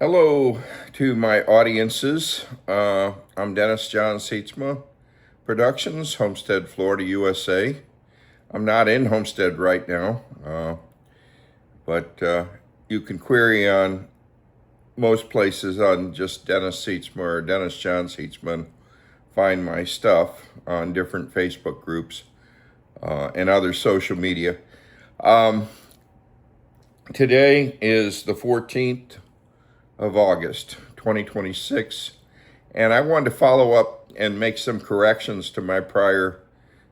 Hello to my audiences. I'm Dennis John Seitzma Productions, Homestead, Florida, USA. I'm not in Homestead right now, but you can query on most places on just Dennis Seitzma or Dennis John Seitzma and find my stuff on different Facebook groups and other social media. Today is the 14th of August 2026, and I wanted to follow up and make some corrections to my prior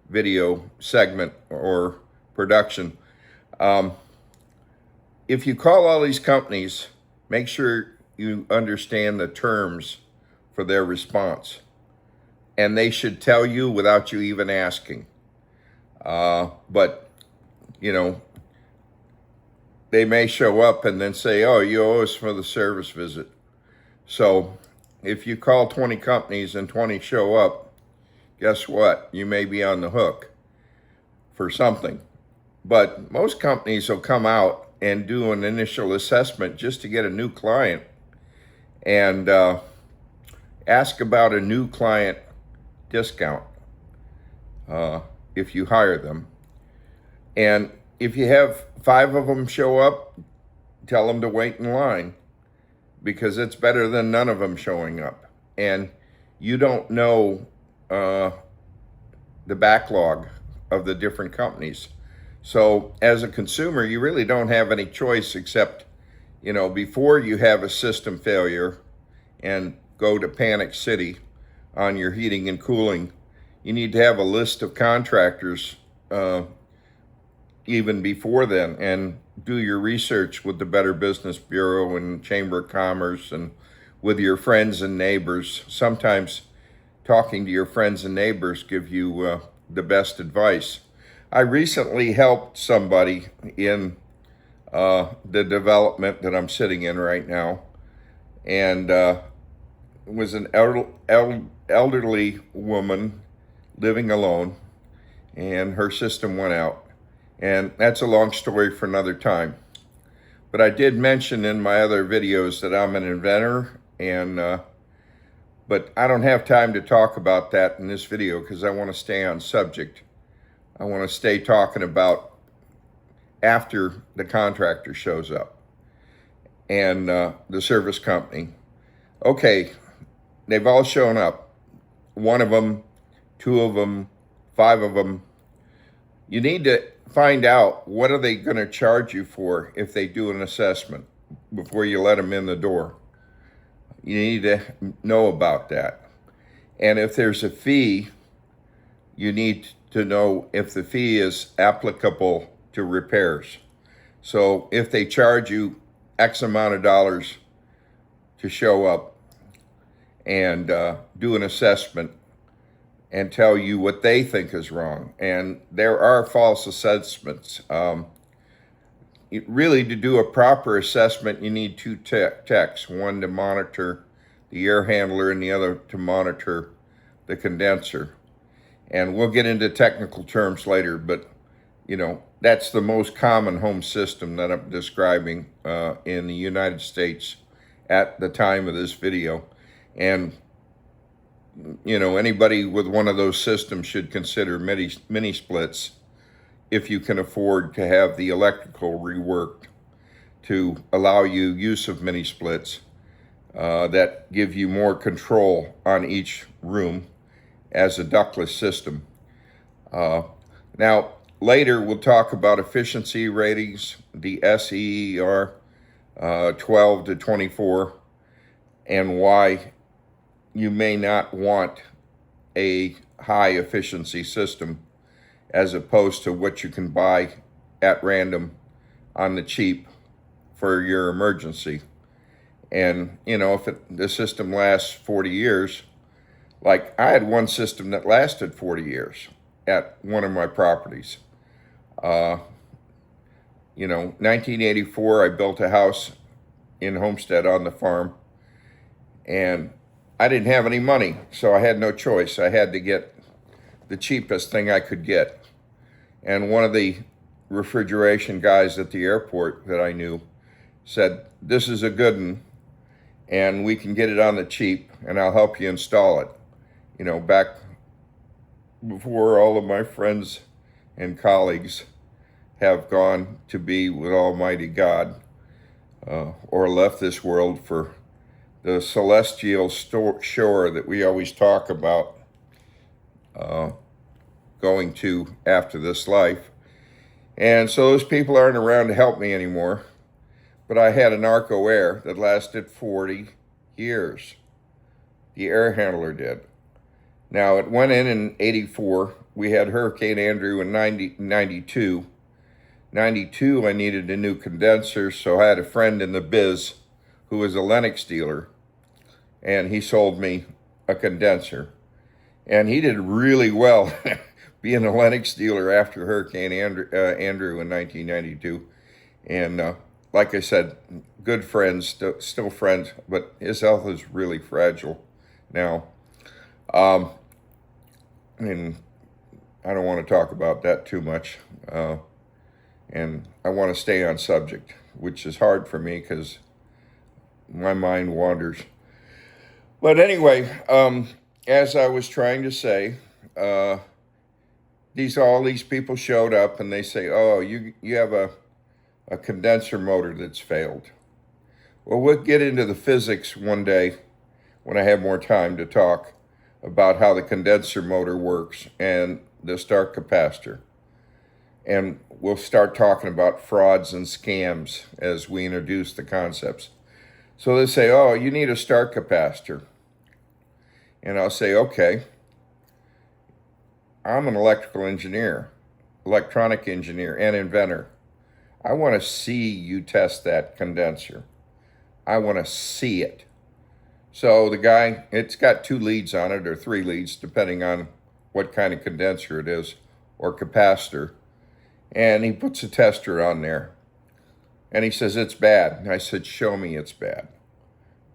video segment or production. If you call all these companies, make sure you understand the terms for their response, and they should tell you without you even asking. But you know, they may show up and then say, oh, you owe us for the service visit. So if you call 20 companies and 20 show up, guess what? You may be on the hook for something. But most companies will come out and do an initial assessment just to get a new client and ask about a new client discount if you hire them. And if you have 5 of them show up, tell them to wait in line, because it's better than none of them showing up. And you don't know the backlog of the different companies. So as a consumer, you really don't have any choice except, before you have a system failure and go to panic city on your heating and cooling, you need to have a list of contractors even before then, and do your research with the Better Business Bureau and Chamber of Commerce and with your friends and neighbors. Sometimes talking to your friends and neighbors give you the best advice. I recently helped somebody in the development that I'm sitting in right now, and it was an elderly woman living alone, and her system went out. And that's a long story for another time. But I did mention in my other videos that I'm an inventor, and but I don't have time to talk about that in this video because I want to stay on subject. I want to stay talking about after the contractor shows up and the service company. Okay, they've all shown up. 1 of them, 2 of them, 5 of them. You need to find out what are they going to charge you for if they do an assessment before you let them in the door. You need to know about that. And if there's a fee, you need to know if the fee is applicable to repairs. So if they charge you X amount of dollars to show up and do an assessment and tell you what they think is wrong. And there are false assessments. Really, to do a proper assessment, you need 2 techs, one to monitor the air handler and the other to monitor the condenser. And we'll get into technical terms later, but that's the most common home system that I'm describing in the United States at the time of this video. And anybody with one of those systems should consider mini splits if you can afford to have the electrical reworked to allow you use of mini splits that give you more control on each room as a ductless system. Now, later we'll talk about efficiency ratings, the SEER 12 to 24, and why you may not want a high efficiency system as opposed to what you can buy at random on the cheap for your emergency. And if the system lasts 40 years, like I had one system that lasted 40 years at one of my properties. 1984, I built a house in Homestead on the farm, and I didn't have any money, so I had no choice. I had to get the cheapest thing I could get. And one of the refrigeration guys at the airport that I knew said, "This is a good one. and we can get it on the cheap, and I'll help you install it. Back before all of my friends and colleagues have gone to be with Almighty God, or left this world for the celestial shore that we always talk about going to after this life. And so those people aren't around to help me anymore. But I had an Arco Air that lasted 40 years. The air handler did. Now, it went in 84. We had Hurricane Andrew in 92. 92, I needed a new condenser, so I had a friend in the biz who was a Lennox dealer, and he sold me a condenser. And he did really well being a Lennox dealer after Hurricane Andrew in 1992. And like I said, good friends, still friends, but his health is really fragile now. And I don't want to talk about that too much. And I want to stay on subject, which is hard for me because my mind wanders. But anyway, as I was trying to say, all these people showed up and they say, oh, you have a condenser motor that's failed. Well, we'll get into the physics one day when I have more time to talk about how the condenser motor works and the start capacitor. And we'll start talking about frauds and scams as we introduce the concepts. So they say, oh, you need a start capacitor. And I'll say, okay, I'm an electrical engineer, electronic engineer, and inventor. I want to see you test that condenser. I want to see it. So the guy, it's got 2 leads on it, or 3 leads, depending on what kind of condenser it is, or capacitor. And he puts a tester on there. And he says, it's bad. And I said, show me it's bad.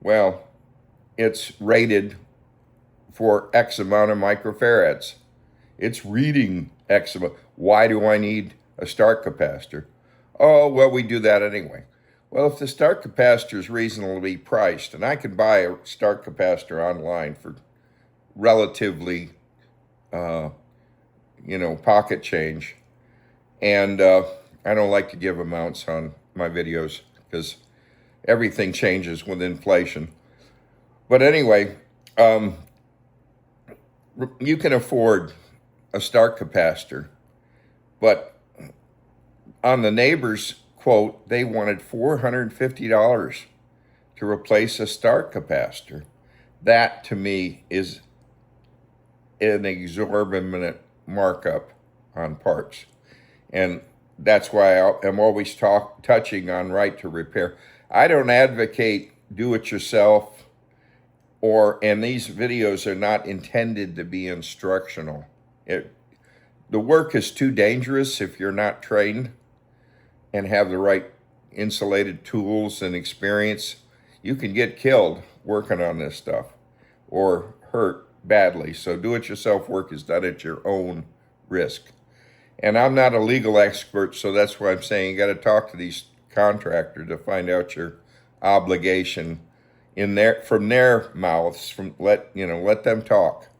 Well, it's rated for X amount of microfarads. It's reading X amount. Why do I need a start capacitor? Oh, well, we do that anyway. Well, if the start capacitor is reasonably priced, and I can buy a start capacitor online for relatively, pocket change, and I don't like to give amounts on my videos because everything changes with inflation. But anyway, you can afford a start capacitor, but on the neighbor's quote, they wanted $450 to replace a start capacitor. That, to me, is an exorbitant markup on parts. And that's why I'm always touching on right to repair. I don't advocate do-it-yourself, and these videos are not intended to be instructional. The work is too dangerous if you're not trained and have the right insulated tools and experience. You can get killed working on this stuff or hurt badly. So do-it-yourself work is done at your own risk. And I'm not a legal expert, so that's why I'm saying you got to talk to these contractors to find out your obligation from their mouths. Let them talk.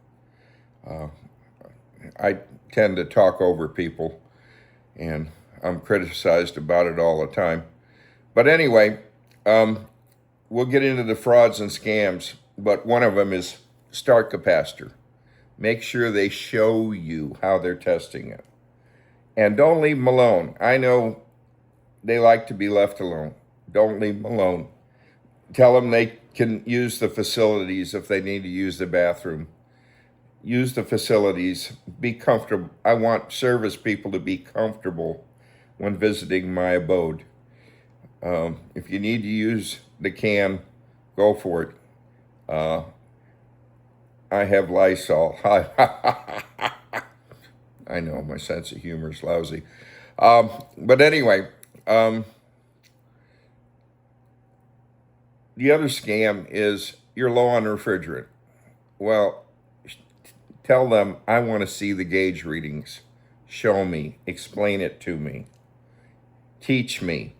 I tend to talk over people, and I'm criticized about it all the time. But anyway, we'll get into the frauds and scams, but one of them is start capacitor. Make sure they show you how they're testing it. And don't leave them alone. I know they like to be left alone. Don't leave them alone. Tell them they can use the facilities if they need to use the bathroom. Use the facilities. Be comfortable. I want service people to be comfortable when visiting my abode. If you need to use the can, go for it. I have Lysol. I know my sense of humor is lousy. But anyway, the other scam is you're low on refrigerant. Well, tell them, I want to see the gauge readings. Show me. Explain it to me. Teach me.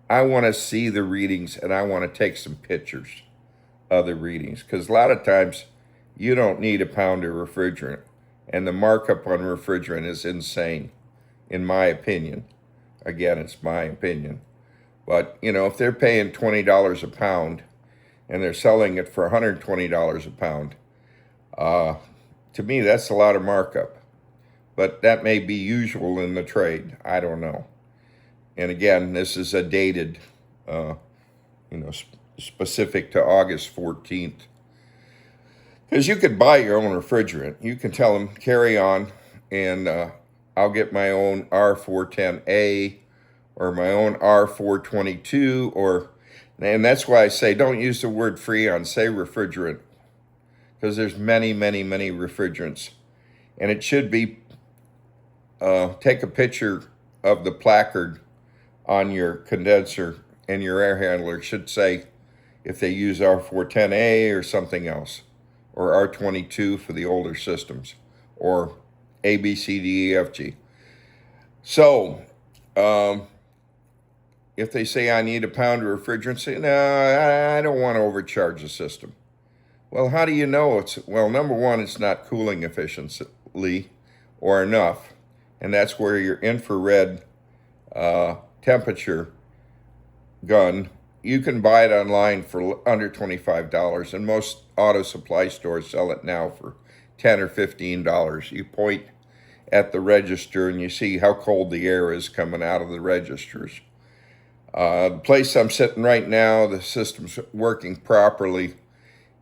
I want to see the readings and I want to take some pictures of the readings, because a lot of times you don't need a pound of refrigerant, and the markup on refrigerant is insane, in my opinion. Again, it's my opinion. But, if they're paying $20 a pound and they're selling it for $120 a pound, to me, that's a lot of markup. But that may be usual in the trade. I don't know. And again, this is a dated, specific to August 14th. Because you could buy your own refrigerant. You can tell them, carry on, and I'll get my own R410A or my own R422, and that's why I say don't use the word Freon, say refrigerant, because there's many, many, many refrigerants. And it should be, take a picture of the placard on your condenser, and your air handler should say if they use R410A or something else, or R22 for the older systems, or A, B, C, D, E, F, G. So, if they say I need a pound of refrigerant, say, no, I don't want to overcharge the system. Well, how do you know well, number one, it's not cooling efficiently or enough, and that's where your infrared temperature gun, you can buy it online for under $25, and most auto supply stores sell it now for $10 or $15. You point at the register and you see how cold the air is coming out of the registers. The place I'm sitting right now, the system's working properly.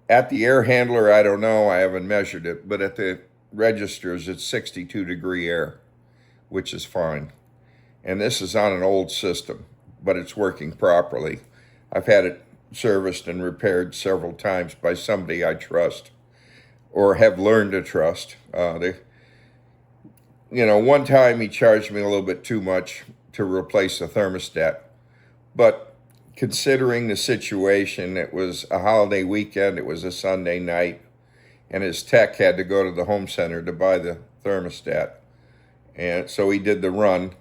At the air handler, I don't know, I haven't measured it, but at the registers, it's 62-degree air, which is fine. And this is on an old system, but it's working properly. I've had it serviced and repaired several times by somebody I trust or have learned to trust. One time he charged me a little bit too much to replace the thermostat, but considering the situation, it was a holiday weekend, it was a Sunday night, and his tech had to go to the home center to buy the thermostat. And so he did the run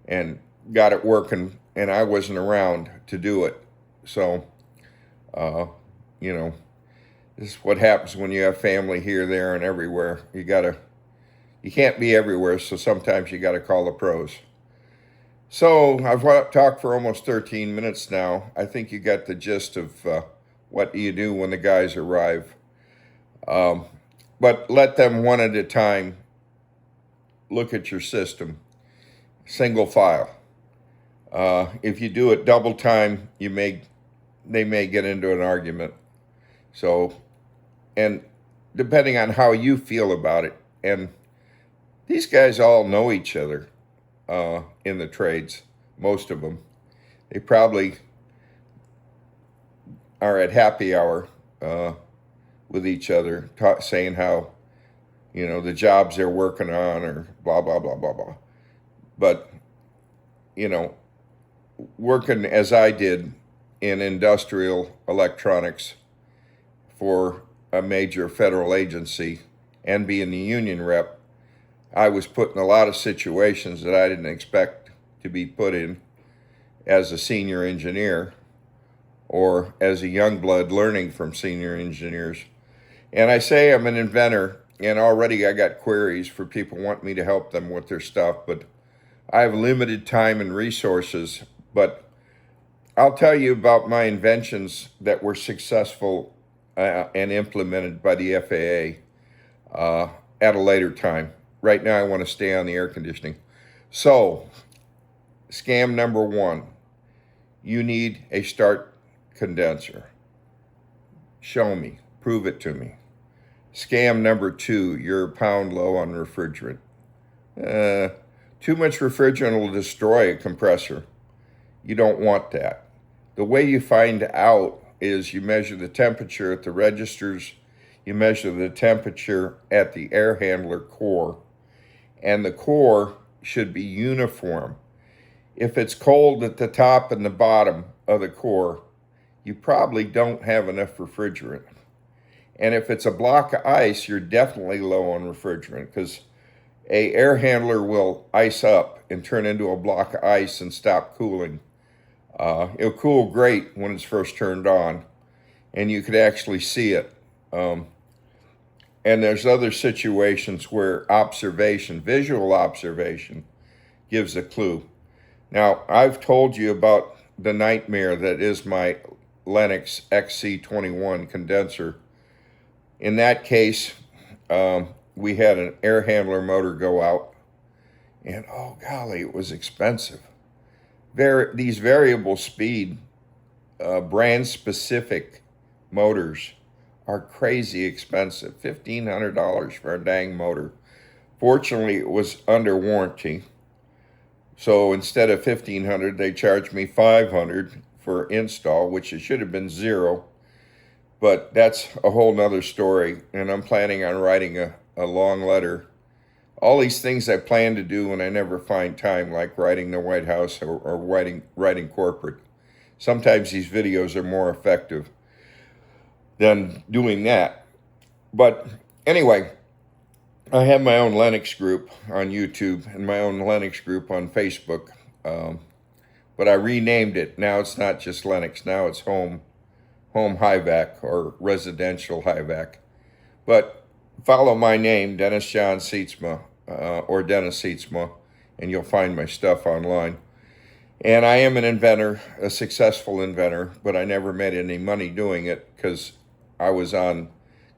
and got it working, and I wasn't around to do it. So, this is what happens when you have family here, there, and everywhere. You can't be everywhere, so sometimes you gotta call the pros. So I've talked for almost 13 minutes now. I think you got the gist of what do you do when the guys arrive. But let them one at a time look at your system, single file. If you do it double time, they may get into an argument. So, and depending on how you feel about it, and these guys all know each other in the trades, most of them. They probably are at happy hour with each other, saying how, the jobs they're working on, or blah, blah, blah, blah, blah. But, working as I did in industrial electronics for a major federal agency and being the union rep, I was put in a lot of situations that I didn't expect to be put in as a senior engineer or as a young blood learning from senior engineers. And I say I'm an inventor, and already I got queries for people wanting me to help them with their stuff, but I have limited time and resources. But I'll tell you about my inventions that were successful and implemented by the FAA at a later time. Right now, I want to stay on the air conditioning. So, scam number one, you need a start condenser. Show me, prove it to me. Scam number two, you're a pound low on refrigerant. Too much refrigerant will destroy a compressor. You don't want that. The way you find out is you measure the temperature at the registers, you measure the temperature at the air handler core, and the core should be uniform. If it's cold at the top and the bottom of the core, you probably don't have enough refrigerant. And if it's a block of ice, you're definitely low on refrigerant, because an air handler will ice up and turn into a block of ice and stop cooling. It'll cool great when it's first turned on, and you could actually see it. And there's other situations where observation, visual observation, gives a clue. Now, I've told you about the nightmare that is my Lennox XC21 condenser. In that case, we had an air handler motor go out, and oh golly, it was expensive. These variable speed, brand specific motors are crazy expensive. $1,500 for a dang motor. Fortunately, it was under warranty. So instead of $1,500, they charged me $500 for install, which it should have been $0. But that's a whole nother story. And I'm planning on writing a long letter. All these things I plan to do and I never find time, like writing the White House or writing corporate. Sometimes these videos are more effective than doing that. But anyway, I have my own Lennox group on YouTube and my own Lennox group on Facebook. But I renamed it. Now it's not just Lennox. Now it's home HVAC or residential HVAC. But follow my name, Dennis John Sietsma, or Dennis Sietsma, and you'll find my stuff online. And I am an inventor, a successful inventor, but I never made any money doing it because I was on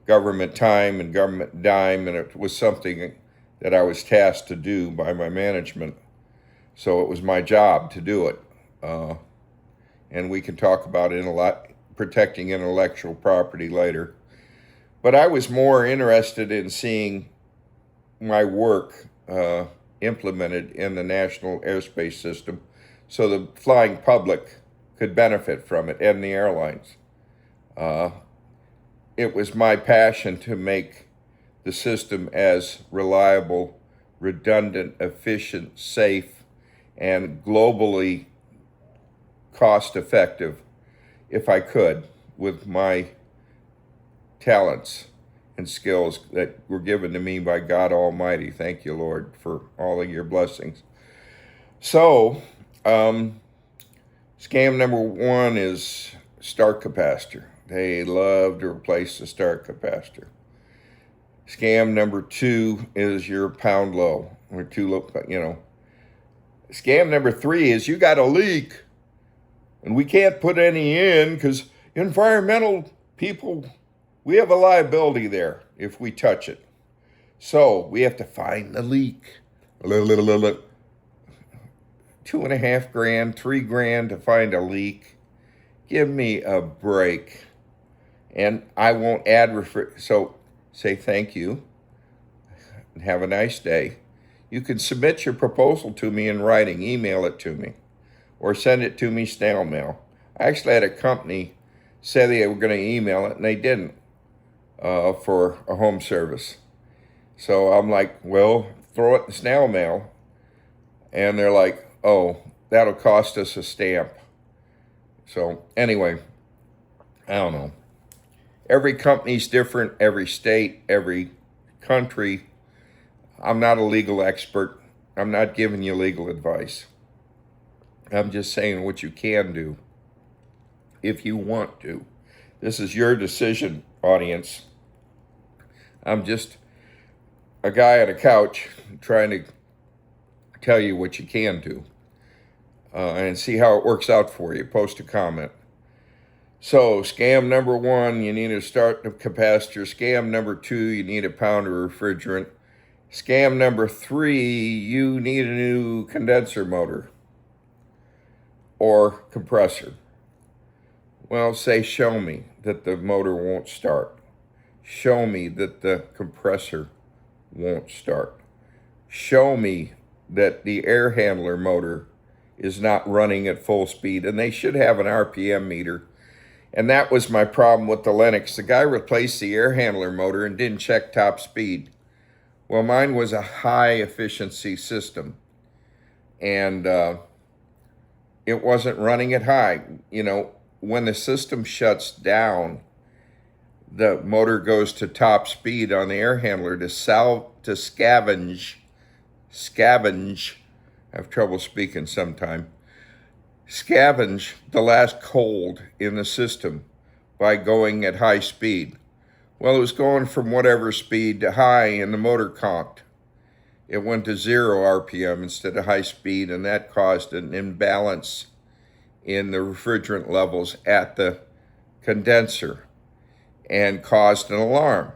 government time and government dime, and it was something that I was tasked to do by my management. So it was my job to do it. And we can talk about protecting intellectual property later. But I was more interested in seeing my work implemented in the national airspace system so the flying public could benefit from it, and the airlines. It was my passion to make the system as reliable, redundant, efficient, safe, and globally cost-effective, if I could, with my talents and skills that were given to me by God Almighty. Thank you, Lord, for all of your blessings. So, scam number one is start capacitor. They love to replace the start capacitor. Scam number two is your pound low, or too low, Scam number three is you got a leak, and we can't put any in because environmental people, we have a liability there if we touch it. So we have to find the leak. $2.5 grand, $3 to find a leak. Give me a break. And I won't so say thank you and have a nice day. You can submit your proposal to me in writing, email it to me, or send it to me snail mail. I actually had a company say they were going to email it, and they didn't for a home service. So I'm like, well, throw it in snail mail. And they're like, oh, that'll cost us a stamp. So anyway, I don't know. Every company's different, every state, every country. I'm not a legal expert. I'm not giving you legal advice. I'm just saying what you can do if you want to. This is your decision, audience. I'm just a guy on a couch trying to tell you what you can do and see how it works out for you. Post a comment. So, scam number one, you need a start capacitor. Scam number two, you need a pound of refrigerant. Scam number three, you need a new condenser motor or compressor. Well, say, show me that the motor won't start. Show me that the compressor won't start. Show me that the air handler motor is not running at full speed, and they should have an RPM meter. And that was my problem with the Lennox. The guy replaced the air handler motor and didn't check top speed. Well, mine was a high efficiency system, and it wasn't running at high. When the system shuts down, the motor goes to top speed on the air handler to scavenge. I have trouble speaking sometime. scavenge the last cold in the system by going at high speed. Well, it was going from whatever speed to high, and the motor conked. It went to 0 RPM instead of high speed, and that caused an imbalance in the refrigerant levels at the condenser and caused an alarm.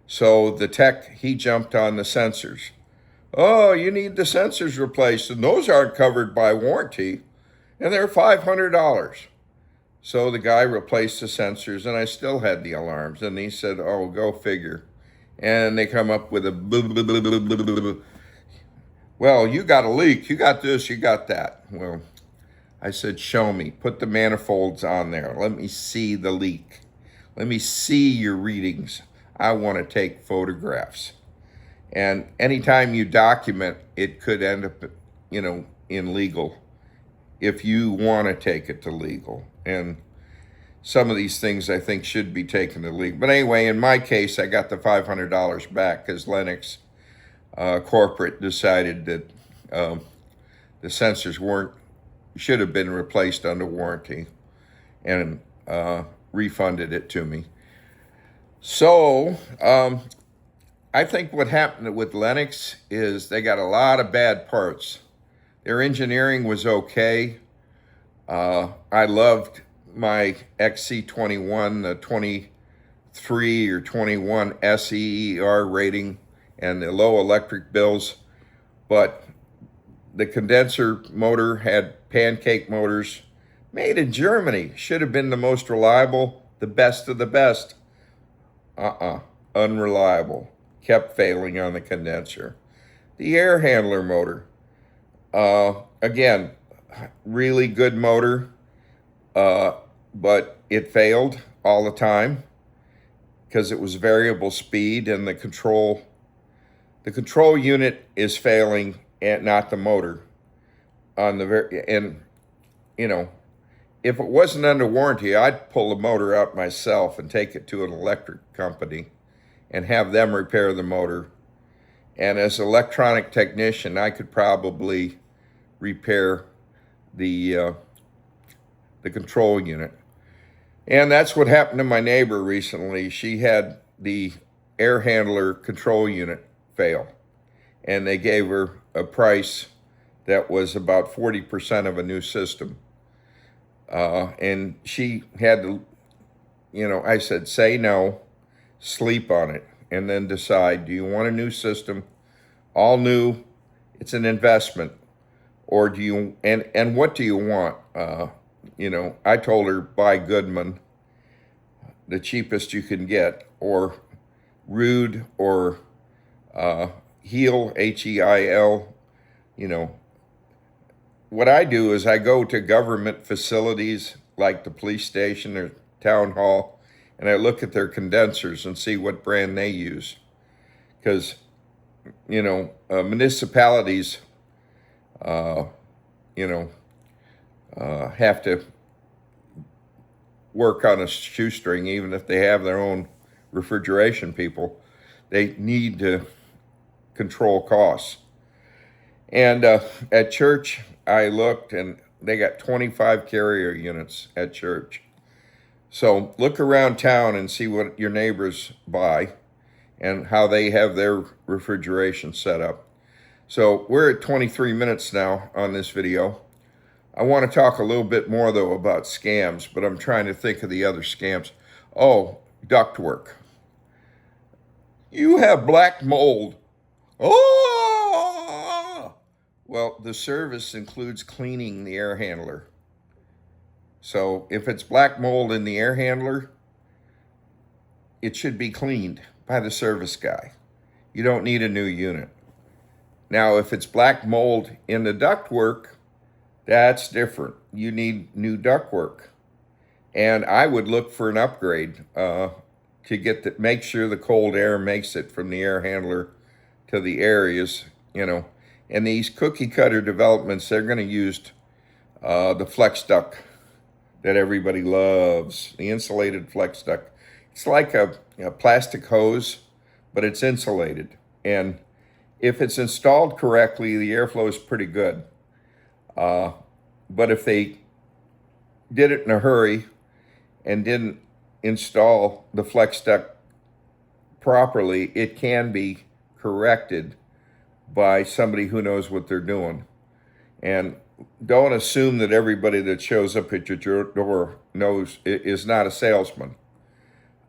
So the tech, he jumped on the sensors. Oh, you need the sensors replaced, and those aren't covered by warranty, and they're $500. So the guy replaced the sensors, and I still had the alarms. And he said, oh, go figure. And they come up with a blah, blah, blah, blah, blah, blah, blah. Well, you got a leak. You got this, you got that. Well, I said, show me. Put the manifolds on there. Let me see the leak. Let me see your readings. I want to take photographs. And anytime you document, it could end up, in legal if you want to take it to legal. And some of these things I think should be taken to legal. But anyway, in my case, I got the $500 back because Lennox corporate decided that the sensors should have been replaced under warranty, and refunded it to me. So I think what happened with Lennox is they got a lot of bad parts. Their engineering was okay. I loved my XC21, the 23 or 21 SEER rating and the low electric bills, but the condenser motor had pancake motors made in Germany. Should have been the most reliable, the best of the best. Unreliable. Kept failing on the condenser. The air handler motor, again, really good motor, but it failed all the time because it was variable speed, and the control unit is failing and not the motor on the if it wasn't under warranty, I'd pull the motor out myself and take it to an electric company and have them repair the motor. And as an electronic technician, I could probably repair the control unit. And that's what happened to my neighbor recently. She had the air handler control unit fail, and they gave her a price that was about 40% of a new system. And she had to, I said, say no, sleep on it, and then decide, do you want a new system, all new, it's an investment, or do you, and what do you want? I told her, buy Goodman, the cheapest you can get, or Rude, or Heil, H-E-I-L. What I do is I go to government facilities like the police station or town hall, and I look at their condensers and see what brand they use. Because, municipalities, have to work on a shoestring, even if they have their own refrigeration people. They need to control costs. And at church, I looked, and they got 25 carrier units at church. So look around town and see what your neighbors buy and how they have their refrigeration set up. So we're at 23 minutes now on this video. I want to talk a little bit more, though, about scams, but I'm trying to think of the other scams. Oh, ductwork. You have black mold. Oh! Well, the service includes cleaning the air handler. So if it's black mold in the air handler, it should be cleaned by the service guy. You don't need a new unit. Now, if it's black mold in the ductwork, that's different. You need new ductwork. And I would look for an upgrade to make sure the cold air makes it from the air handler to the areas, And these cookie cutter developments, they're going to use the flex duct that everybody loves, the insulated flex duct. It's like a plastic hose, but it's insulated. And if it's installed correctly, the airflow is pretty good. But if they did it in a hurry and didn't install the flex duct properly, it can be corrected by somebody who knows what they're doing. And don't assume that everybody that shows up at your door knows is not a salesman.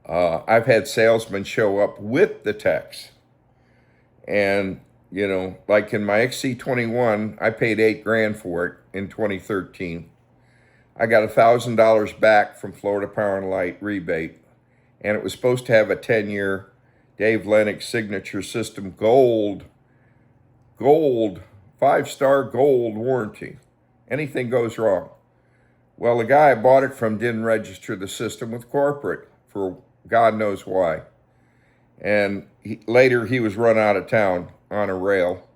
I've had salesmen show up with the techs. And, like in my XC21, I paid $8,000 for it in 2013. I got $1,000 back from Florida Power and Light rebate. And it was supposed to have a 10-year Dave Lennox signature system gold, 5-star gold warranty. Anything goes wrong. Well, the guy I bought it from didn't register the system with corporate for God knows why. And later he was run out of town on a rail.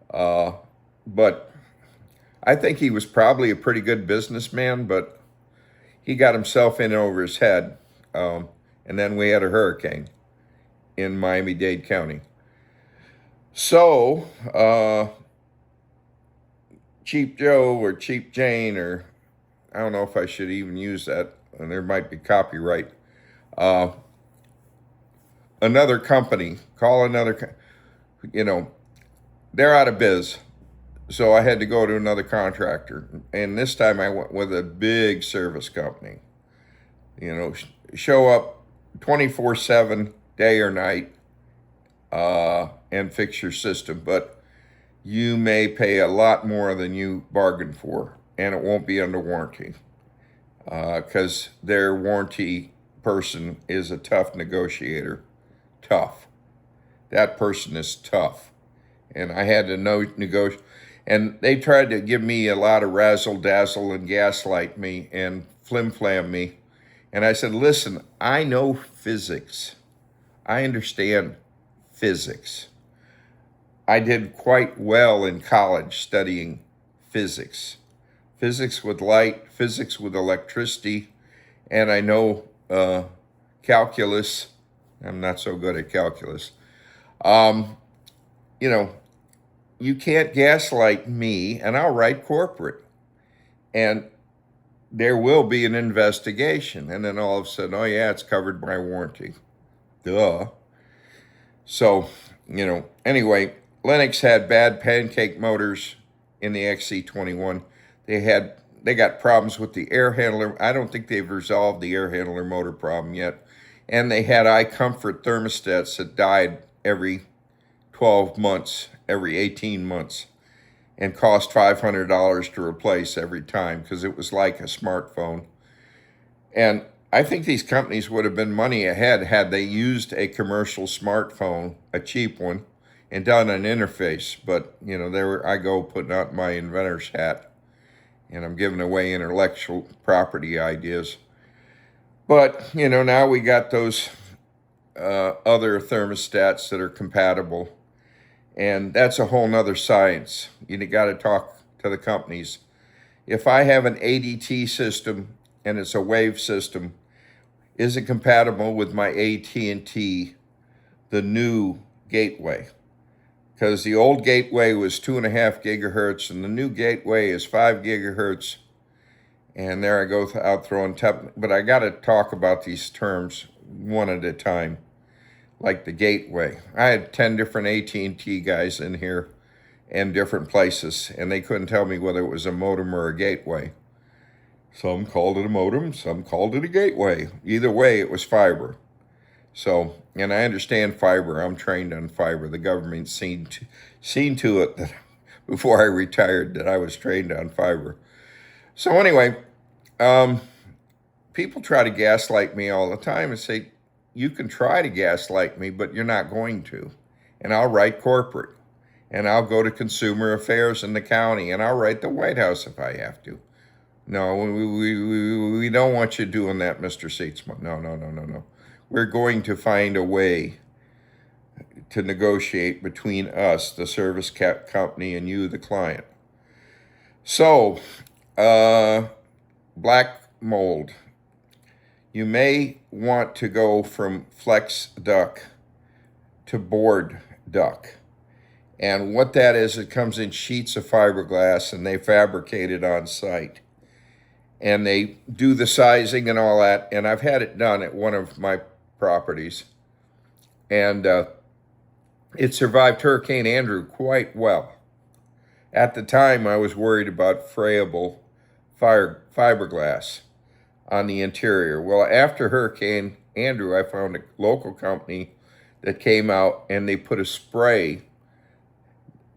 But I think he was probably a pretty good businessman, but he got himself in over his head. And then we had a hurricane in Miami-Dade County. So, Cheap Joe or Cheap Jane, or I don't know if I should even use that, and there might be copyright. Another company, they're out of biz. So I had to go to another contractor. And this time I went with a big service company. Show up 24/7, day or night, and fix your system. But you may pay a lot more than you bargained for, and it won't be under warranty. Because their warranty person is a tough negotiator. Tough. That person is tough. And I had to negotiate. And they tried to give me a lot of razzle-dazzle and gaslight me and flim-flam me. And I said, listen, I know physics. I understand physics. I did quite well in college studying physics. Physics with light, physics with electricity, and I know calculus. I'm not so good at calculus. You can't gaslight me, and I'll write corporate. And there will be an investigation. And then all of a sudden, oh yeah, it's covered by warranty. Duh. So, anyway, Lennox had bad pancake motors in the XC21. They got problems with the air handler. I don't think they've resolved the air handler motor problem yet. And they had iComfort thermostats that died every 12 months, every 18 months, and cost $500 to replace every time because it was like a smartphone. And I think these companies would have been money ahead had they used a commercial smartphone, a cheap one, and done an interface. But, there I go putting out my inventor's hat, and I'm giving away intellectual property ideas. But, now we got those other thermostats that are compatible. And that's a whole nother science. You got to talk to the companies. If I have an ADT system and it's a wave system, is it compatible with my AT&T, the new gateway? Because the old gateway was 2.5 gigahertz and the new gateway is 5 gigahertz. And there I go out throwing but I got to talk about these terms one at a time. Like the gateway. I had 10 different AT&T guys in here and different places, and they couldn't tell me whether it was a modem or a gateway. Some called it a modem, some called it a gateway. Either way, it was fiber. So, and I understand fiber. I'm trained on fiber. The government seen to it that before I retired that I was trained on fiber. So anyway, people try to gaslight me all the time and say, you can try to gaslight me, but you're not going to. And I'll write corporate. And I'll go to consumer affairs in the county. And I'll write the White House if I have to. No, we don't want you doing that, Mr. Seatsman. No. We're going to find a way to negotiate between us, the service company, and you, the client. So, black mold. You may want to go from flex duct to board duct. And what that is, it comes in sheets of fiberglass and they fabricate it on site. And they do the sizing and all that. And I've had it done at one of my properties. And it survived Hurricane Andrew quite well. At the time, I was worried about frayable fiberglass on the interior. Well, after Hurricane Andrew, I found a local company that came out and they put a spray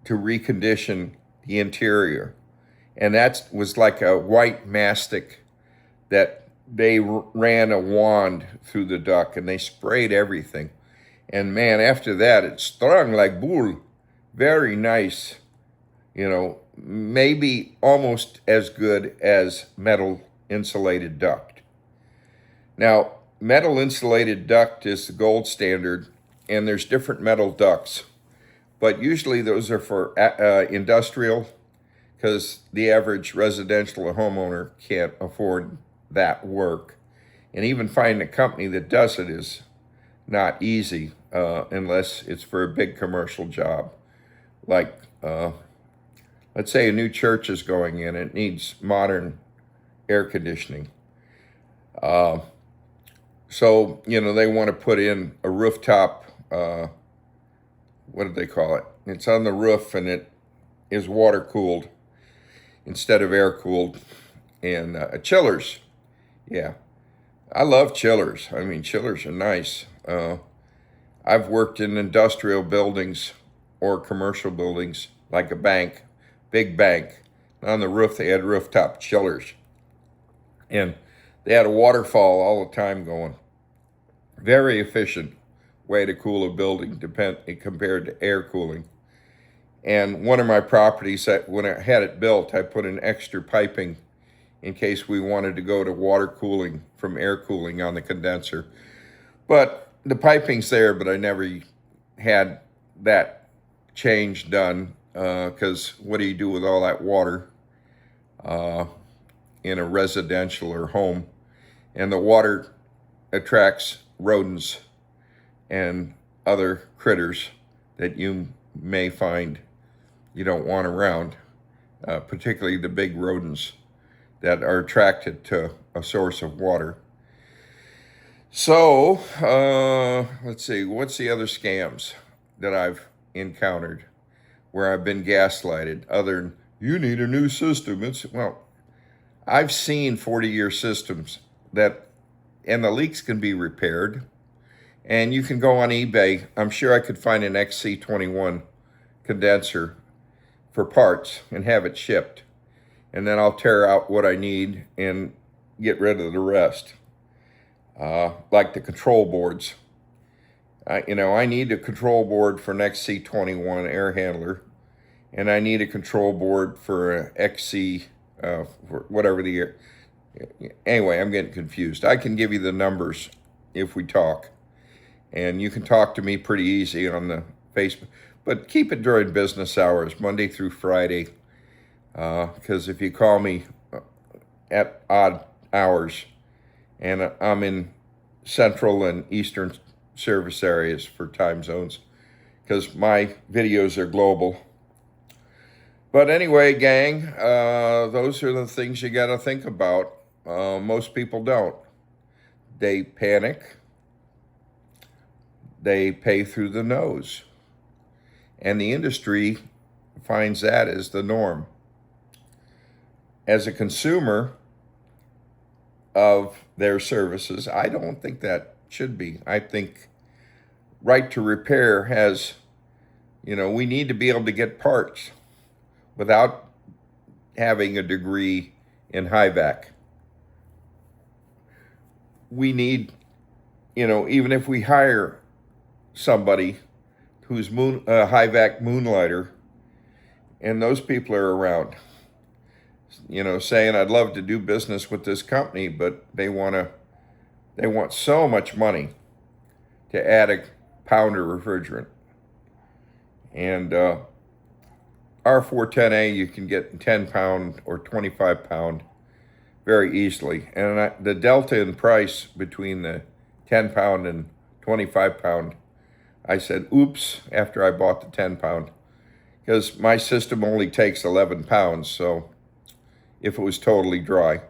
to recondition the interior. And that was like a white mastic that they ran a wand through the duct and they sprayed everything. And man, after that, it strung like bull. Very nice, maybe almost as good as metal insulated duct. Now, metal insulated duct is the gold standard, and there's different metal ducts. But usually those are for industrial, because the average residential homeowner can't afford that work. And even finding a company that does it is not easy unless it's for a big commercial job. Like, let's say a new church is going in, it needs modern air conditioning. So, they want to put in a rooftop, what do they call it? It's on the roof and it is water cooled instead of air cooled. And chillers, yeah. I love chillers. I mean, chillers are nice. I've worked in industrial buildings or commercial buildings like a bank, big bank. On the roof, they had rooftop chillers. And they had a waterfall all the time going. Very efficient way to cool a building compared to air cooling. And one of my properties, when I had it built, I put in extra piping in case we wanted to go to water cooling from air cooling on the condenser. But the piping's there, but I never had that change done because what do you do with all that water in a residential or home? And the water attracts rodents and other critters that you may find you don't want around, particularly the big rodents that are attracted to a source of water. So, let's see, what's the other scams that I've encountered where I've been gaslighted other than, you need a new system? Well, I've seen 40-year systems and the leaks can be repaired. And you can go on eBay. I'm sure I could find an XC21 condenser for parts and have it shipped. And then I'll tear out what I need and get rid of the rest. Like the control boards. I need a control board for an XC21 air handler. And I need a control board for an XC, for whatever the year. Anyway, I'm getting confused. I can give you the numbers if we talk. And you can talk to me pretty easy on the Facebook. But keep it during business hours, Monday through Friday. Because if you call me at odd hours, and I'm in Central and Eastern service areas for time zones, because my videos are global. But anyway, gang, those are the things you got to think about. Most people don't. They panic. They pay through the nose. And the industry finds that as the norm. As a consumer of their services, I don't think that should be. I think right to repair has, we need to be able to get parts without having a degree in HVAC. We need, even if we hire somebody who's HVAC moonlighter, and those people are around, saying, I'd love to do business with this company, but they want so much money to add a pound of refrigerant. And R410A, you can get 10 pound or 25 pound very easily. And the delta in price between the 10 pound and 25 pound, I said, oops, after I bought the 10 pound, because my system only takes 11 pounds, so if it was totally dry.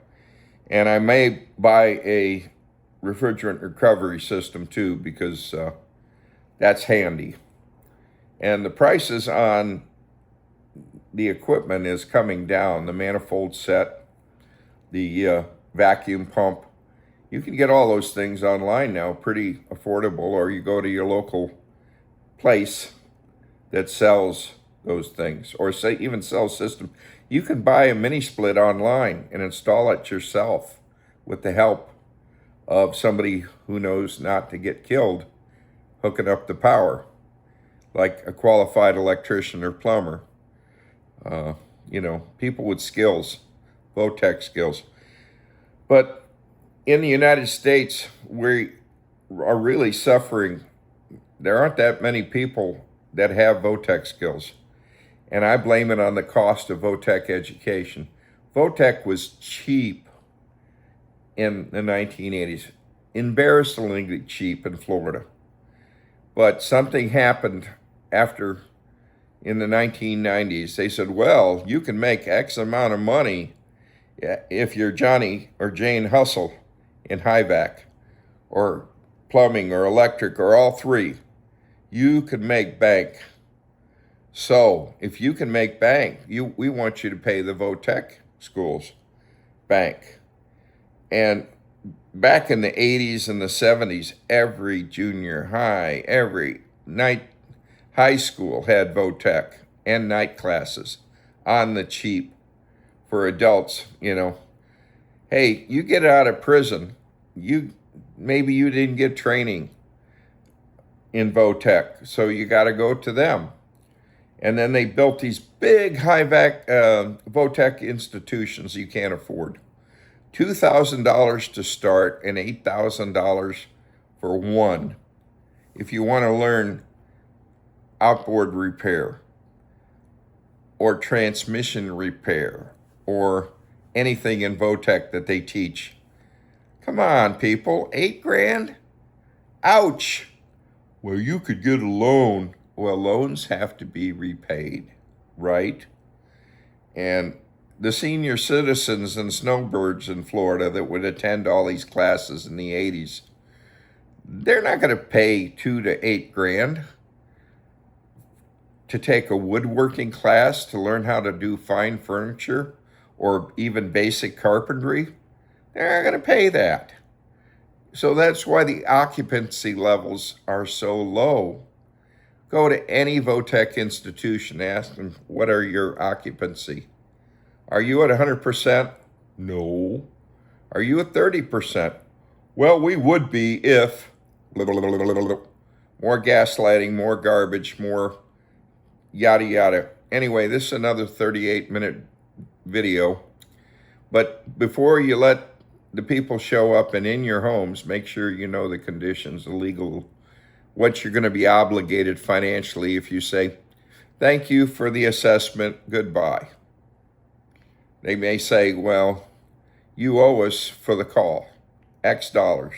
And I may buy a refrigerant recovery system too, because that's handy. And the prices on the equipment is coming down. The manifold set, the vacuum pump. You can get all those things online now, pretty affordable, or you go to your local place that sells those things, or say even sells system. You can buy a mini split online and install it yourself with the help of somebody who knows not to get killed hooking up the power, like a qualified electrician or plumber. People with skills, VOTEC skills. But in the United States, we are really suffering. There aren't that many people that have VOTEC skills. And I blame it on the cost of VOTEC education. VOTEC was cheap in the 1980s, embarrassingly cheap in Florida. But something happened after, in the 1990s, they said, well, you can make X amount of money if you're Johnny or Jane Hustle in HVAC or plumbing or electric or all three. You could make bank. So if you can make bank, we want you to pay the VOTEC schools bank. And back in the 80s and the 70s, every junior high, every high school had VOTEC and night classes on the cheap for adults. Hey, you get out of prison, maybe you didn't get training in VOTEC, so you got to go to them. And then they built these big VOTEC institutions you can't afford. $2,000 to start and $8,000 for one. If you want to learn outboard repair or transmission repair or anything in VOTEC that they teach. Come on, people, $8,000? Ouch. Well, you could get a loan. Well, loans have to be repaid, right? And the senior citizens and snowbirds in Florida that would attend all these classes in the 80s, they're not going to pay $2,000 to $8,000 to take a woodworking class to learn how to do fine furniture or even basic carpentry. They're not going to pay that. So that's why the occupancy levels are so low. Go to any VOTEC institution, ask them, what are your occupancy? Are you at 100%? No. Are you at 30%? Well, we would be if more gaslighting, more garbage, more yada yada. Anyway, this is another 38-minute video. But before you let the people show up and in your homes, make sure you know the conditions, the legal, what you're going to be obligated financially if you say, thank you for the assessment, goodbye. They may say, well, you owe us for the call, X dollars.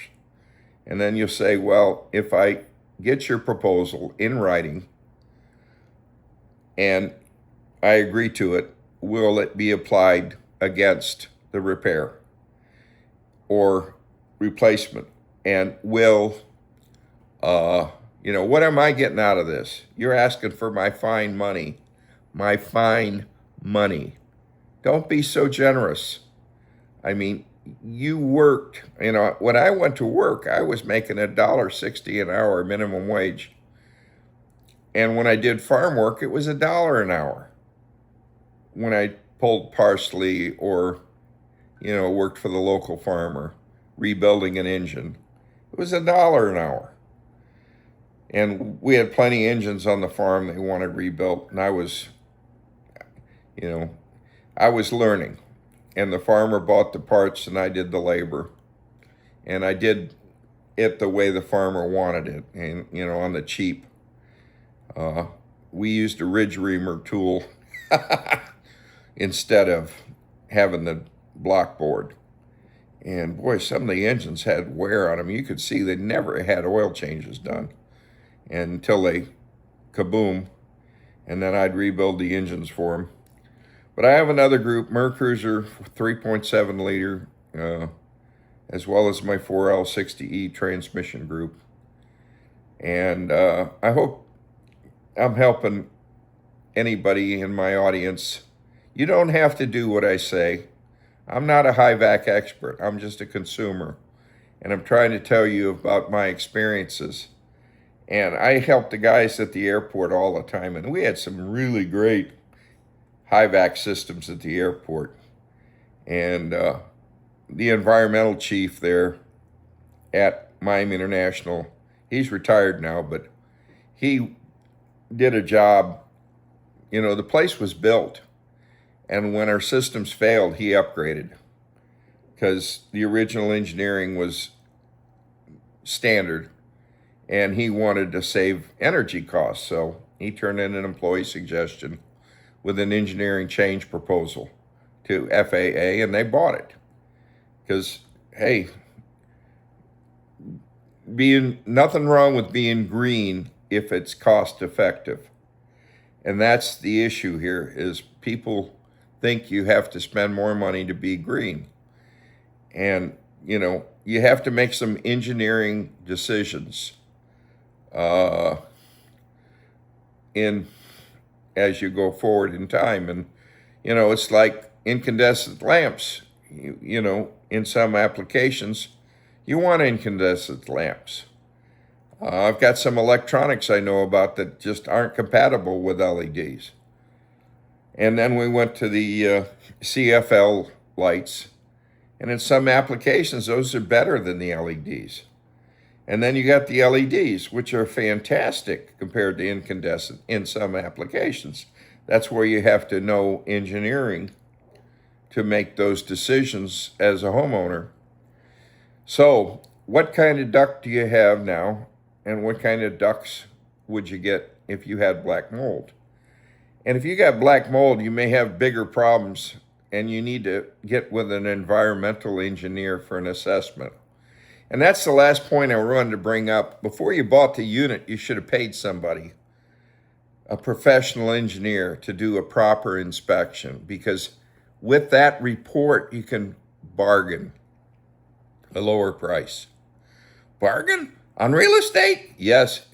And then you'll say, well, if I get your proposal in writing and I agree to it, will it be applied against the repair or replacement? And will, what am I getting out of this? You're asking for my fine money. My fine money. Don't be so generous. I mean, you worked, when I went to work, I was making $1.60 an hour minimum wage. And when I did farm work, it was $1 an hour. When I pulled parsley or, worked for the local farmer, rebuilding an engine, it was $1 an hour. And we had plenty of engines on the farm they wanted rebuilt. And I was learning. And the farmer bought the parts and I did the labor. And I did it the way the farmer wanted it, and, on the cheap. We used a ridge reamer tool instead of having the block board. And boy, some of the engines had wear on them. You could see they never had oil changes done until they kaboom. and then I'd rebuild the engines for them. But I have another group, Mercruiser 3.7 liter, as well as my 4L60E transmission group. And I hope I'm helping anybody in my audience. You don't have to do what I say. I'm not a HVAC expert. I'm just a consumer. And I'm trying to tell you about my experiences. And I help the guys at the airport all the time. And we had some really great HVAC systems at the airport. And the environmental chief there at Miami International, he's retired now, but he did a job. You know, the place was built, and when our systems failed, he upgraded, because the original engineering was standard, and he wanted to save energy costs. So he turned in an employee suggestion with an engineering change proposal to FAA, and they bought it. Because, hey, nothing wrong with being green if it's cost effective. And that's the issue here, is people think you have to spend more money to be green. And, you know, you have to make some engineering decisions as you go forward in time. And, you know, it's like incandescent lamps. You know, in some applications, you want incandescent lamps. I've got some electronics I know about that just aren't compatible with LEDs. And then we went to the CFL lights. And in some applications, those are better than the LEDs. And then you got the LEDs, which are fantastic compared to incandescent in some applications. That's where you have to know engineering to make those decisions as a homeowner. So, what kind of duct do you have now? And what kind of ducts would you get if you had black mold? And if you got black mold, you may have bigger problems, and you need to get with an environmental engineer for an assessment. And that's the last point I wanted to bring up. Before you bought the unit, you should have paid somebody, a professional engineer, to do a proper inspection, because with that report, you can bargain a lower price. Bargain on real estate? Yes,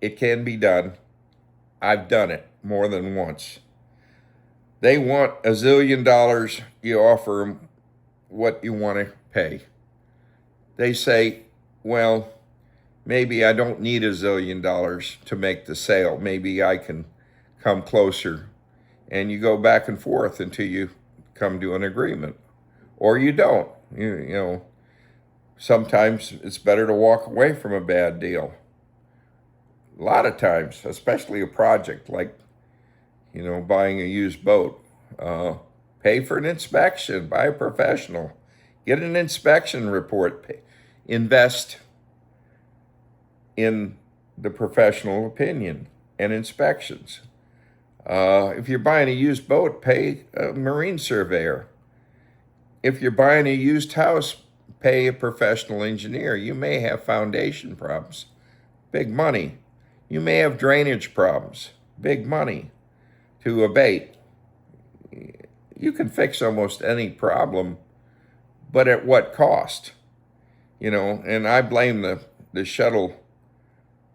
it can be done. I've done it more than once. They want $1 zillion. You offer them what you want to pay. They say, well, maybe I don't need $1 zillion to make the sale. Maybe I can come closer. And you go back and forth until you come to an agreement. Or you don't. You know, sometimes it's better to walk away from a bad deal. A lot of times, especially a project like, you know, buying a used boat. Pay for an inspection, buy a professional. Get an inspection report. Invest in the professional opinion and inspections. If you're buying a used boat, pay a marine surveyor. If you're buying a used house, pay a professional engineer. You may have foundation problems, big money. You may have drainage problems, big money to abate. You can fix almost any problem, but at what cost? You know, and I blame the shuttle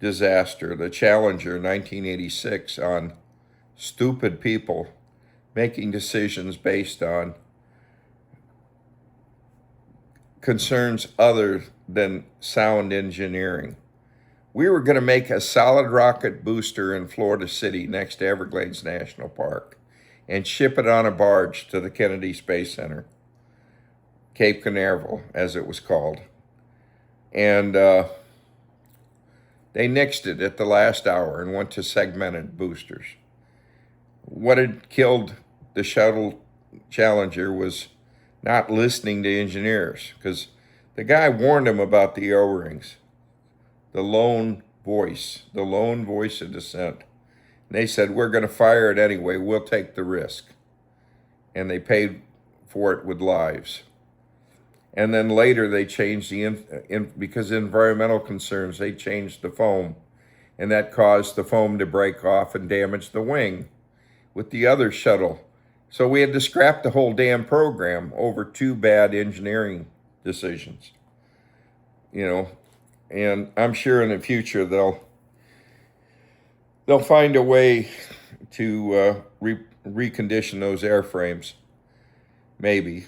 disaster, the Challenger 1986, on stupid people making decisions based on concerns other than sound engineering. We were going to make a solid rocket booster in Florida City next to Everglades National Park and ship it on a barge to the Kennedy Space Center, Cape Canaveral, as it was called. And they nixed it at the last hour and went to segmented boosters. What had killed the shuttle Challenger was not listening to engineers, because the guy warned them about the O-rings, the lone voice of dissent. And they said, we're going to fire it anyway, we'll take the risk. And they paid for it with lives. And then later they changed because of environmental concerns, they changed the foam. and that caused the foam to break off and damage the wing with the other shuttle. So we had to scrap the whole damn program over 2 bad engineering decisions. And I'm sure in the future they'll find a way to recondition those airframes, maybe,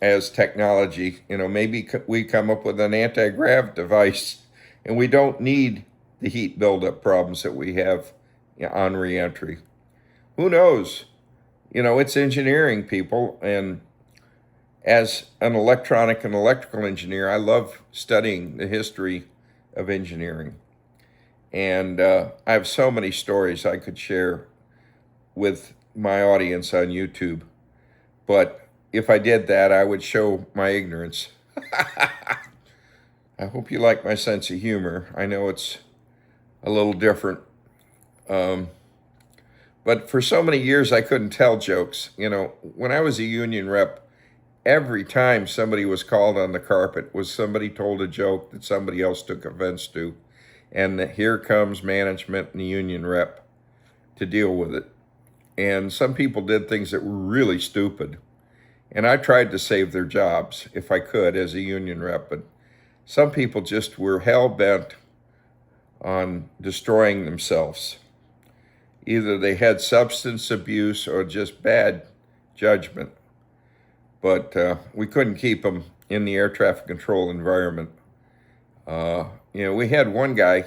as technology. Maybe we come up with an anti-grav device and we don't need the heat buildup problems that we have on reentry. Who knows? It's engineering, people, and as an electronic and electrical engineer, I love studying the history of engineering. And I have so many stories I could share with my audience on YouTube. But if I did that, I would show my ignorance. I hope you like my sense of humor. I know it's a little different. But for so many years, I couldn't tell jokes. When I was a union rep, every time somebody was called on the carpet was somebody told a joke that somebody else took offense to. And here comes management and the union rep to deal with it. And some people did things that were really stupid. And I tried to save their jobs if I could as a union rep. But some people just were hell-bent on destroying themselves. Either they had substance abuse or just bad judgment. But we couldn't keep them in the air traffic control environment. We had one guy,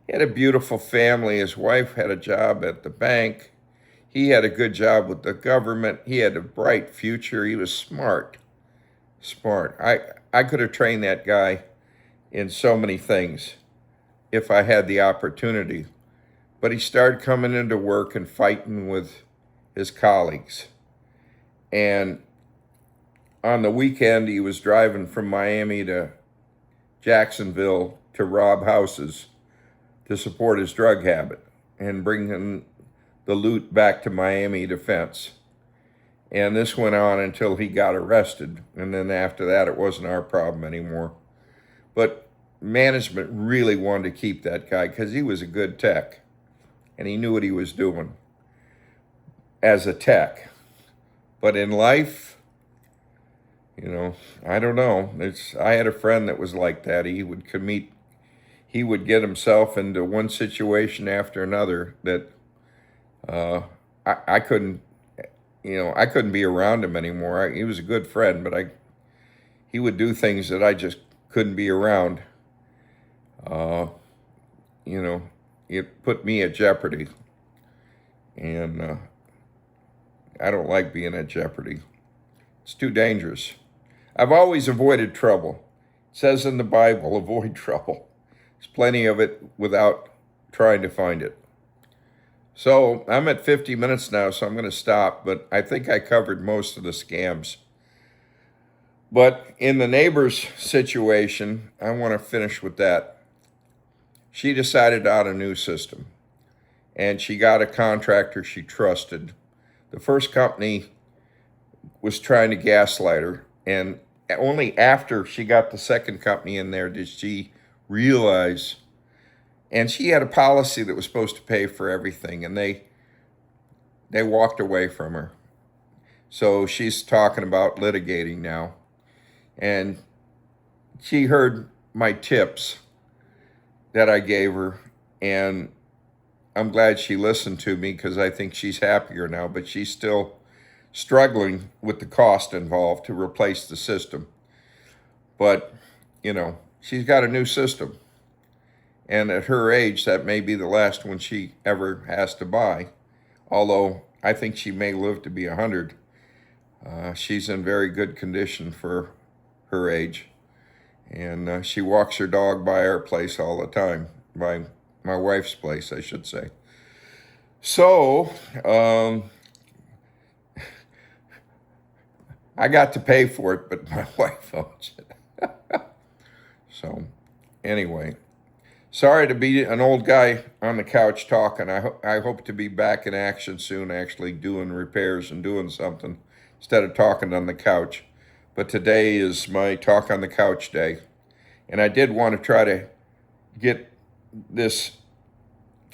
he had a beautiful family. His wife had a job at the bank. He had a good job with the government. He had a bright future. He was smart. I could have trained that guy in so many things if I had the opportunity. But he started coming into work and fighting with his colleagues. And on the weekend, he was driving from Miami to Jacksonville to rob houses to support his drug habit and bring the loot back to Miami Defense. And this went on until he got arrested. And then after that, it wasn't our problem anymore. But management really wanted to keep that guy because he was a good tech. And he knew what he was doing as a tech. But in life, I don't know. I had a friend that was like that. He would get himself into one situation after another that I couldn't, I couldn't be around him anymore. He was a good friend, but he would do things that I just couldn't be around. It put me at jeopardy. And I don't like being at jeopardy. It's too dangerous. I've always avoided trouble. It says in the Bible, avoid trouble. There's plenty of it without trying to find it. So I'm at 50 minutes now, so I'm going to stop, but I think I covered most of the scams. But in the neighbor's situation, I want to finish with that. She decided on a new system, and she got a contractor she trusted. The first company was trying to gaslight her, and only after she got the second company in there did she realize. And she had a policy that was supposed to pay for everything, and they walked away from her. So she's talking about litigating now. And she heard my tips that I gave her, and I'm glad she listened to me because I think she's happier now, but she's still struggling with the cost involved to replace the system. But, she's got a new system. And at her age, that may be the last one she ever has to buy. Although I think she may live to be 100. She's in very good condition for her age. And she walks her dog by our place all the time. By my wife's place, I should say. So, I got to pay for it, but my wife owns it. So, anyway. Sorry to be an old guy on the couch talking. I hope to be back in action soon, actually doing repairs and doing something instead of talking on the couch. But today is my talk on the couch day. And I did want to try to get this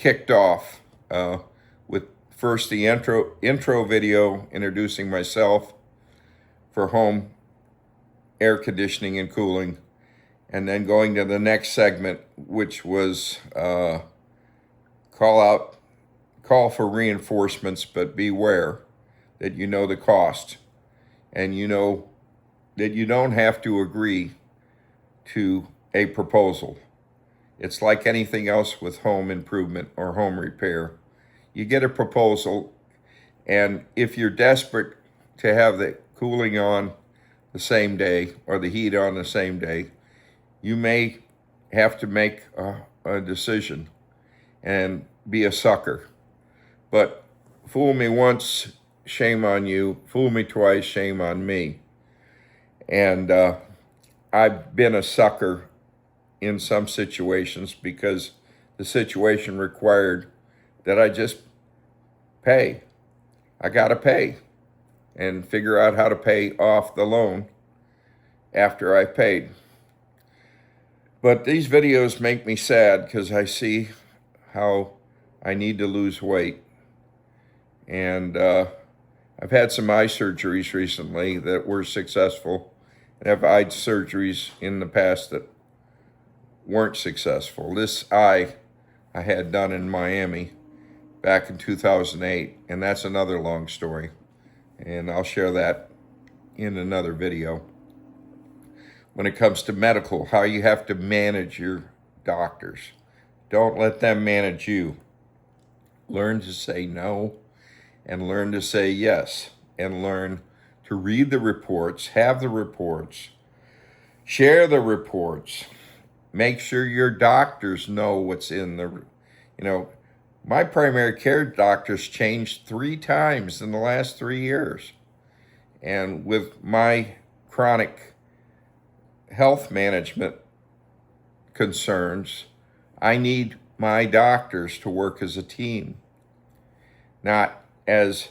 kicked off with first the intro video introducing myself for home air conditioning and cooling, and then going to the next segment, which was call for reinforcements, but beware that you know the cost, and you know that you don't have to agree to a proposal. It's like anything else with home improvement or home repair. You get a proposal, and if you're desperate to have the cooling on the same day or the heat on the same day, you may have to make a decision and be a sucker. But fool me once, shame on you. Fool me twice, shame on me. And I've been a sucker in some situations because the situation required that I just pay. I gotta pay and figure out how to pay off the loan after I paid. But these videos make me sad because I see how I need to lose weight. And I've had some eye surgeries recently that were successful, and I've eye surgeries in the past that weren't successful. This eye I had done in Miami back in 2008, and that's another long story. And I'll share that in another video. When it comes to medical, how you have to manage your doctors. Don't let them manage you. Learn to say no and learn to say yes, and learn to read the reports, have the reports, share the reports. Make sure your doctors know what's in the, my primary care doctors changed 3 times in the last 3 years. And with my chronic health management concerns, I need my doctors to work as a team, not as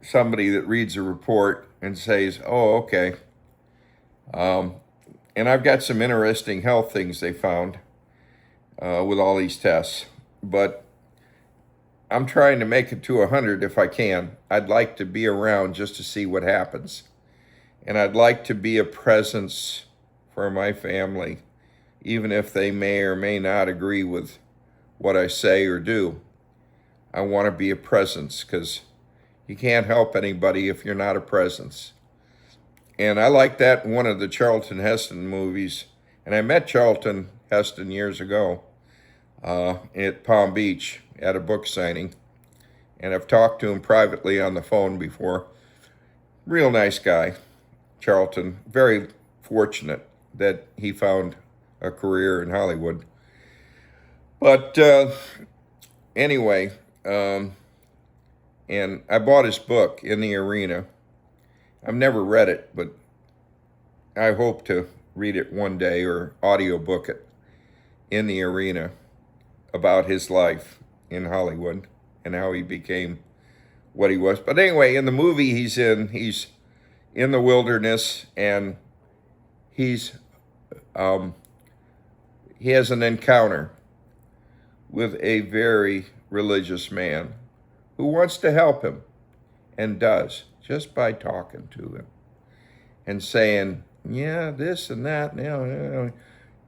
somebody that reads a report and says, oh, okay. And I've got some interesting health things they found with all these tests, but I'm trying to make it to 100 if I can. I'd like to be around just to see what happens. And I'd like to be a presence for my family, even if they may or may not agree with what I say or do. I want to be a presence because you can't help anybody if you're not a presence. And I like that in one of the Charlton Heston movies. And I met Charlton Heston years ago at Palm Beach at a book signing. And I've talked to him privately on the phone before. Real nice guy, Charlton. Very fortunate that he found a career in Hollywood. But anyway, and I bought his book, In the Arena. I've never read it, but I hope to read it one day or audiobook it, In the Arena, about his life in Hollywood and how he became what he was. But anyway, in the movie he's in the wilderness, and he has an encounter with a very religious man who wants to help him, and does, just by talking to him and saying, yeah, this and that. The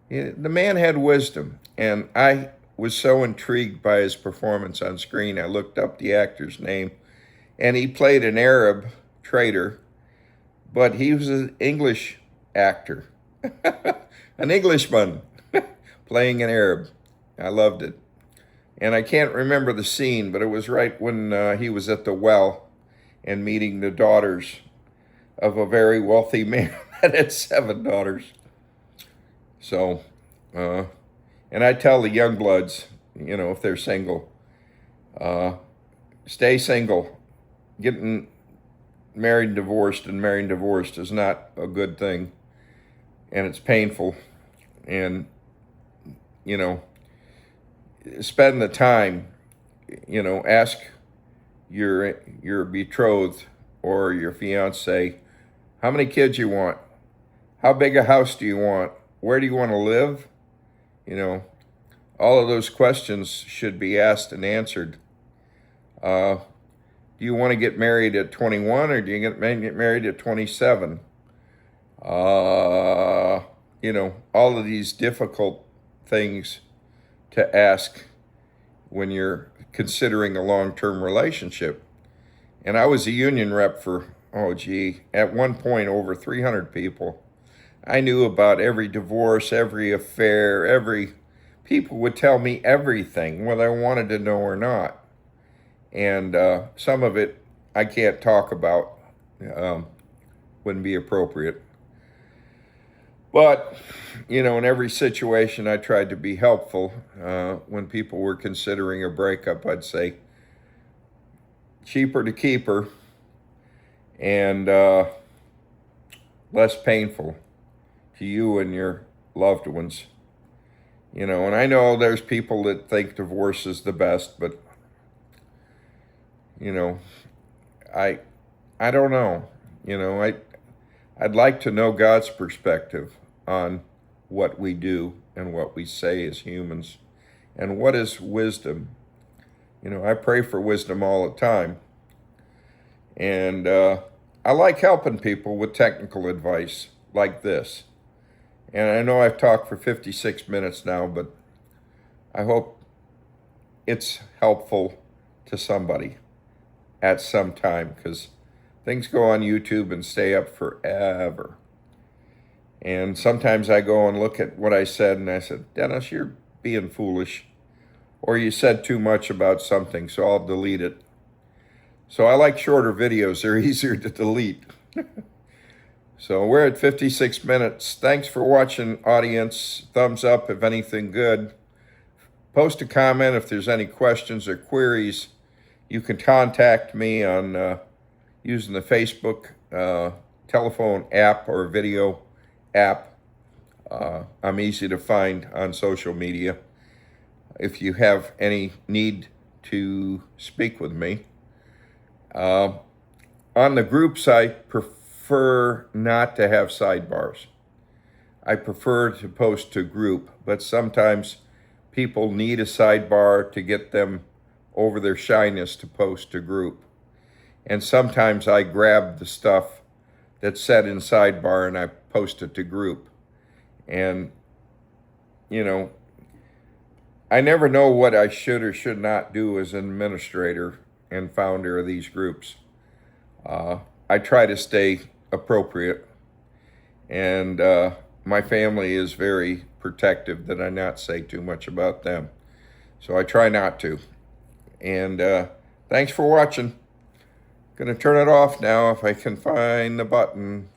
man had wisdom, and I was so intrigued by his performance on screen. I looked up the actor's name, and he played an Arab trader, but he was an English actor, an Englishman playing an Arab. I loved it. And I can't remember the scene, but it was right when he was at the well and meeting the daughters of a very wealthy man that had 7 daughters. So, and I tell the young bloods, if they're single, stay single. Getting married and divorced is not a good thing. And it's painful. And, spend the time, ask your betrothed or your fiance, how many kids you want? How big a house do you want? Where do you want to live? all of those questions should be asked and answered. Do you want to get married at 21 or do you get married at 27? All of these difficult things to ask when you're considering a long-term relationship. And I was a union rep for, at one point over 300 people. I knew about every divorce, every affair, people would tell me everything, whether I wanted to know or not. And some of it I can't talk about, wouldn't be appropriate. But, in every situation I tried to be helpful. When people were considering a breakup, I'd say, cheaper to keep her and less painful to you and your loved ones. And I know there's people that think divorce is the best, but, I don't know. I'd like to know God's perspective on what we do and what we say as humans and what is wisdom. I pray for wisdom all the time. And I like helping people with technical advice like this. And I know I've talked for 56 minutes now, but I hope it's helpful to somebody at some time, because things go on YouTube and stay up forever. And sometimes I go and look at what I said and I said, Dennis, you're being foolish. Or you said too much about something, so I'll delete it. So I like shorter videos. They're easier to delete. So we're at 56 minutes. Thanks for watching, audience. Thumbs up if anything good. Post a comment if there's any questions or queries. You can contact me on using the Facebook telephone app or video app. I'm easy to find on social media. If you have any need to speak with me. On the groups, I prefer not to have sidebars. I prefer to post to group, but sometimes people need a sidebar to get them over their shyness to post to group. And sometimes I grab the stuff that's said in sidebar and I post it to group. And, I never know what I should or should not do as an administrator and founder of these groups. I try to stay appropriate, and my family is very protective that I not say too much about them. So I try not to. And thanks for watching. Gonna turn it off now if I can find the button.